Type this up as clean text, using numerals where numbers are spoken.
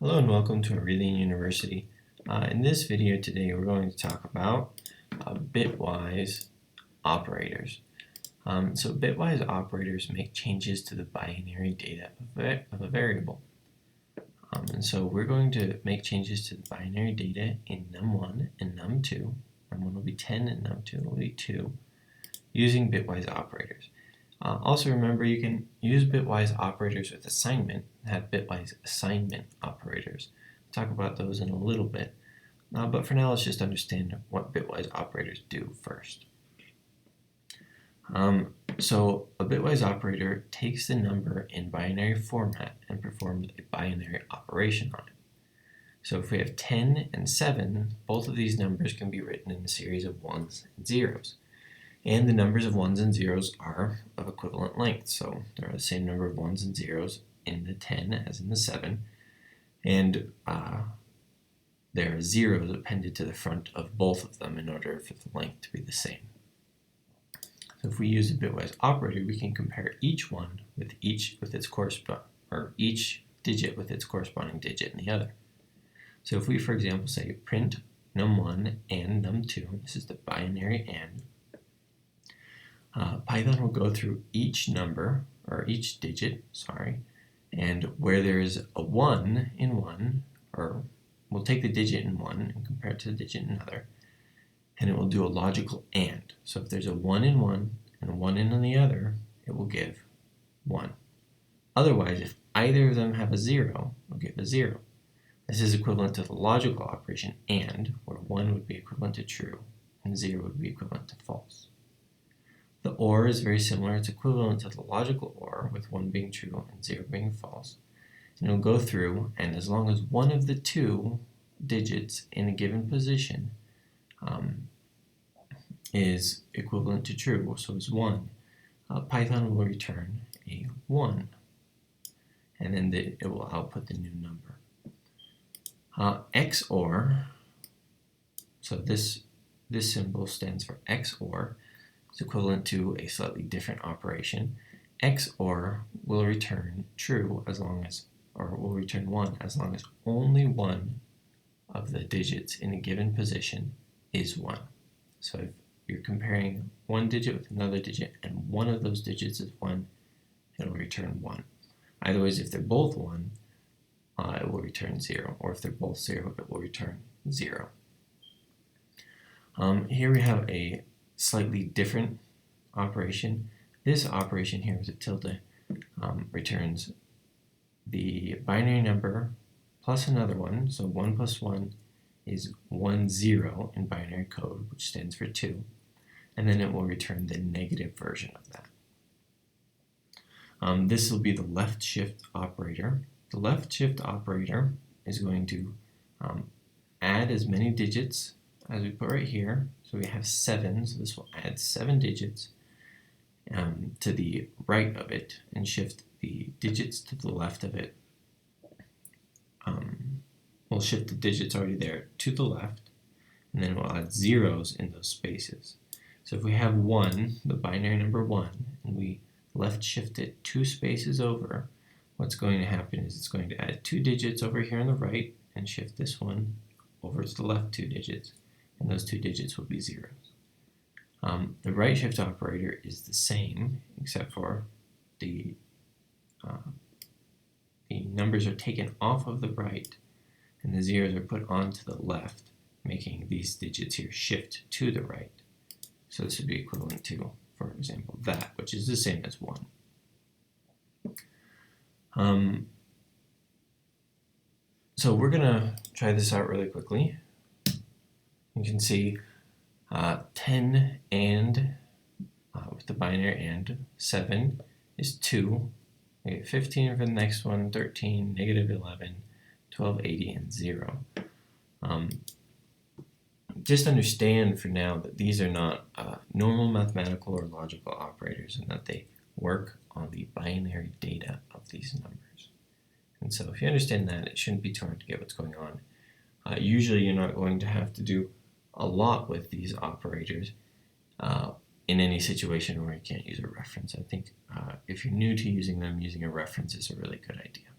Hello and welcome to Aurelian University. In this video today we're going to talk about Bitwise Operators. So Bitwise Operators make changes to the binary data of a variable. And so we're going to make changes to the binary data in num1 and num2. Num1 will be 10 and num2 will be 2 using Bitwise Operators. Also remember, you can use Bitwise Operators with assignment, have Bitwise assignment operators. We'll talk about those in a little bit, but for now let's just understand what Bitwise Operators do first. So a Bitwise operator takes the number in binary format and performs a binary operation on it. So if we have 10 and 7, both of these numbers can be written in a series of 1s and 0s. And the numbers of 1s and 0s are of equivalent length. So there are the same number of 1s and 0s in the 10 as in the 7. And there are 0s appended to the front of both of them in order for the length to be the same. So if we use a Bitwise operator, we can compare each one with each digit with its corresponding digit in the other. So if we, for example, say print num1 and num2, this is the binary and, Python will go through each number, or each digit, and where there is a 1 in one, or we'll take the digit in one and compare it to the digit in another, and it will do a logical AND. So if there's a 1 in one and a 1 in the other, it will give 1. Otherwise, if either of them have a 0, it will give a 0. This is equivalent to the logical operation AND, where 1 would be equivalent to true and 0 would be equivalent to false. The OR is very similar. It's equivalent to the logical OR, with 1 being true and 0 being false. And it'll go through, and as long as one of the two digits in a given position is equivalent to true, so it's 1, Python will return a 1. And then it will output the new number. XOR, so this symbol stands for XOR. It's equivalent to a slightly different operation. XOR will return true will return 1 as long as only one of the digits in a given position is 1. So if you're comparing one digit with another digit and one of those digits is 1, it will return 1. Otherwise, if they're both 1, it will return 0, or if they're both 0, it will return 0. Here we have a slightly different operation. This operation here with a tilde returns the binary number plus another one. So 1 plus 1 is 1, 0 in binary code, which stands for 2. And then it will return the negative version of that. This will be the left shift operator. The left shift operator is going to add as many digits as we put right here. So we have 7, so this will add 7 digits to the right of it and shift the digits to the left of it. We'll shift the digits already there to the left, and then we'll add zeros in those spaces. So if we have 1, the binary number 1, and we left shift it 2 spaces over, what's going to happen is it's going to add 2 digits over here on the right and shift this one over to the left 2 digits. And those 2 digits will be zeros. The right shift operator is the same, except for the numbers are taken off of the right and the zeros are put onto the left, making these digits here shift to the right. So this would be equivalent to, for example, that, which is the same as 1. So we're going to try this out really quickly. You can see 10 and, with the binary and, 7 is 2. We get 15 for the next one, 13, negative 11, 12, 80, and 0. Just understand for now that these are not normal mathematical or logical operators, and that they work on the binary data of these numbers. And so if you understand that, it shouldn't be too hard to get what's going on. Usually you're not going to have to do a lot with these operators in any situation where you can't use a reference. I think if you're new to using them, using a reference is a really good idea.